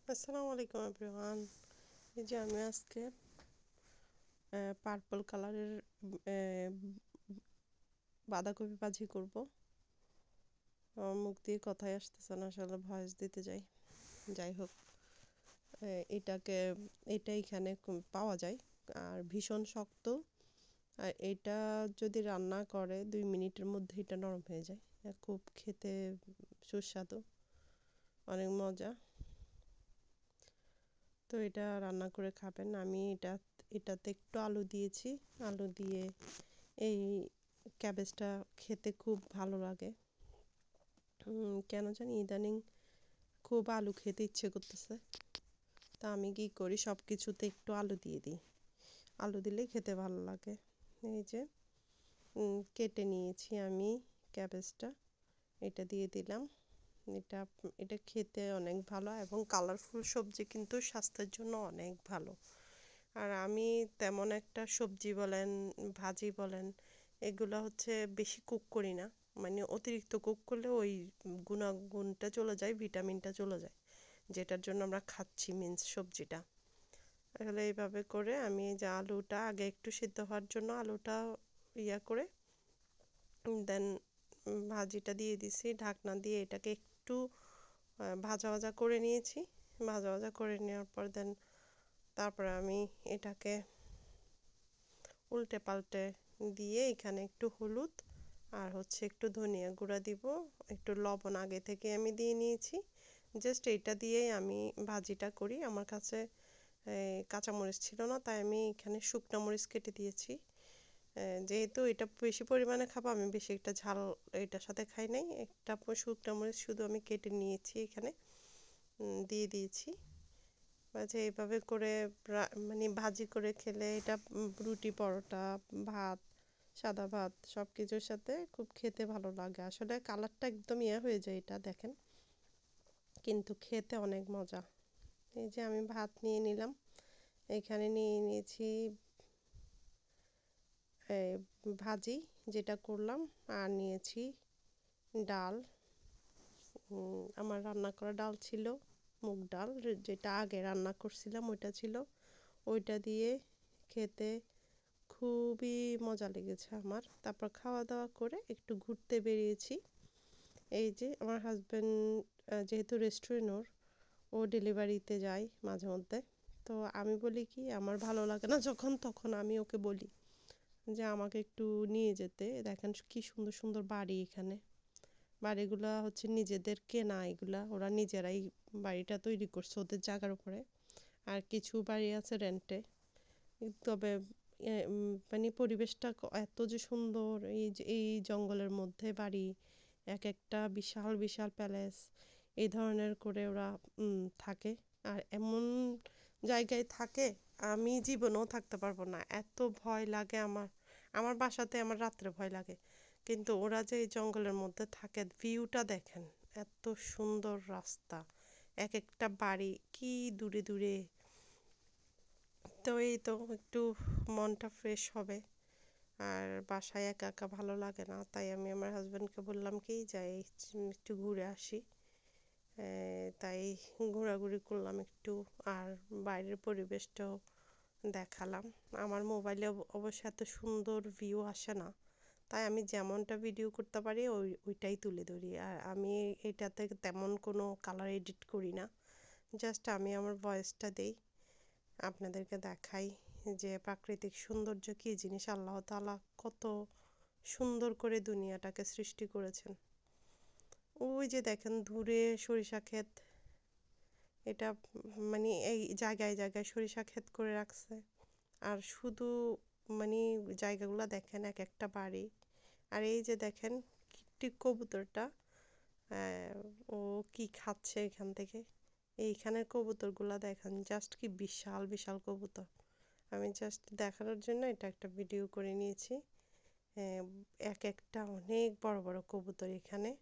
আসসালামু আলাইকুম এভরিওয়ান। এই যে আমি আজকে পার্পল কালারের বাঁধাকপি ভাজি করব। আমার মুখ দিয়ে কথাই আসতেছে না, আসলে ভয়েস দিতে যাই হোক। এটাকে এটা এখানে পাওয়া যায় আর ভীষণ শক্ত। আর এটা যদি রান্না করে 2 মিনিটের মধ্যে এটা নরম হয়ে যায়। খুব খেতে সুস্বাদু, অনেক মজা। তো এটা রান্না করে খাবেন। আমি এটাতে একটু আলু দিয়েছি। আলু দিয়ে এই ক্যাবেজটা খেতে খুব ভালো লাগে। কেন জানি ইদানিং খুব আলু খেতে ইচ্ছে করতেছে। তা আমি কি করি, সব কিছুতে একটু আলু দিয়ে দিই। আলু দিলেই খেতে ভালো লাগে। এই যে কেটে নিয়েছি আমি ক্যাবেজটা, এটা দিয়ে দিলাম। এটা এটা খেতে অনেক ভালো এবং কালারফুল সবজি কিন্তু স্বাস্থ্যের জন্য অনেক ভালো। আর আমি তেমন একটা সবজি বলেন, ভাজি বলেন, এগুলো হচ্ছে বেশি কুক করি না। মানে অতিরিক্ত কুক করলে ওই গুণাগুণটা চলে যায়, ভিটামিনটা চলে যায়, যেটার জন্য আমরা খাচ্ছি, মিন্স সবজিটা। তাহলে এইভাবে করে আমি এই যে আলুটা আগে একটু সিদ্ধ হওয়ার জন্য আলুটা করে দেন ভাজিটা দিয়ে দিছি ঢাকনা দিয়ে। এটাকে একটু ভাজা ভাজা করে নিয়েছি। ভাজা ভাজা করে নেওয়ার পর তারপরে আমি এটাকে উল্টে পাল্টে দিয়ে এখানে একটু হলুদ আর হচ্ছে একটু ধনিয়া গুঁড়া দিব, একটু লবণ আগে থেকে আমি দিয়ে নিয়েছি। জাস্ট এইটা দিয়েই আমি ভাজিটা করি। আমার কাছে কাঁচামরিচ ছিল না, তাই আমি এখানে শুকনো মরিচ কেটে দিয়েছি। যেহেতু এটা বেশি পরিমাণে খাবো, আমি বেশি একটা ঝাল এটার সাথে খাই নাই। একটা শুকনো মরিচ শুধু আমি কেটে নিয়েছি, এখানে দিয়ে দিয়েছি। মাঝে এইভাবে করে মানে ভাজি করে খেলে এটা রুটি, পরোটা, ভাত, সাদা ভাত সব কিছুর সাথে খুব খেতে ভালো লাগে। আসলে কালারটা একদম হয়ে যায়, এটা দেখেন, কিন্তু খেতে অনেক মজা। এই যে আমি ভাত নিয়ে নিলাম, এখানে নিয়ে নিয়েছি ভাজি যেটা করলাম, আর নিয়েছি ডাল। আমার রান্না করা ডাল ছিল মুগ ডাল, যেটা আগে রান্না করছিলাম ওইটা ছিল। ওইটা দিয়ে খেতে খুবই মজা লেগেছে আমার। তারপর খাওয়া দাওয়া করে একটু ঘুরতে বেরিয়েছি। এই যে আমার হাজব্যান্ড যেহেতু রেস্টুরেন্ট ও ডেলিভারিতে যায় মাঝে মধ্যে। তো আমি বলি কি, আমার ভালো লাগে না যখন, তখন আমি ওকে বলি যে আমাকে একটু নিয়ে যেতে। দেখেন কি সুন্দর সুন্দর বাড়ি এখানে। বাড়িগুলা হচ্ছে নিজেদের কেনা, এগুলা ওরা নিজেরাই বাড়িটা তৈরি করছে ওদের জায়গার উপরে। আর কিছু বাড়ি আছে রেন্টে। তবে মানে পরিবেশটা এত যে সুন্দর, এই যে এই জঙ্গলের মধ্যে বাড়ি, এক একটা বিশাল বিশাল প্যালেস, এই ধরনের করে ওরা থাকে। আর এমন জায়গায় থাকে, আমি জীবনেও থাকতে পারবো না, এত ভয় লাগে আমার। আমার বাসাতে আমার রাত্রে ভয় লাগে, কিন্তু ওরা যে এই জঙ্গলের মধ্যে থাকে, ভিউটা দেখেন, এত সুন্দর রাস্তা, এক একটা বাড়ি কি দূরে দূরে। তো এই তো একটু মনটা ফ্রেশ হবে। আর বাসায় একা একা ভালো লাগে না, তাই আমি আমার হাজব্যান্ডকে বললাম কি যাই একটু ঘুরে আসি। তাই ঘোরাঘুরি করলাম একটু, আর বাইরের পরিবেশটাও দেখালাম। আমার মোবাইলে অবশ্য এত সুন্দর ভিউ আসে না, তাই আমি যেমনটা ভিডিও করতে পারি ওইটাই তুলে ধরি। আর আমি এটাতে তেমন কোনো কালার এডিট করি না, জাস্ট আমি আমার ভয়েসটা দেই, আপনাদেরকে দেখাই যে প্রাকৃতিক সৌন্দর্য কী জিনিস। আল্লাহ তাআলা কত সুন্দর করে দুনিয়াটাকে সৃষ্টি করেছেন। ওই যে দেখেন দূরে সরিষা ক্ষেত, এটা মানে এই জায়গায় জায়গায় সরিষা ক্ষেত করে রাখছে। আর শুধু মানে জায়গাগুলো দেখেন, এক একটা বাড়ি। আর এই যে দেখেন কবুতরটা, ও কি খাচ্ছে এখান থেকে। এইখানের কবুতরগুলো দেখেন, জাস্ট কি বিশাল বিশাল কবুতর। আমি জাস্ট দেখানোর জন্য এটা একটা ভিডিও করে নিয়েছি। এক একটা অনেক বড় বড় কবুতর এখানে।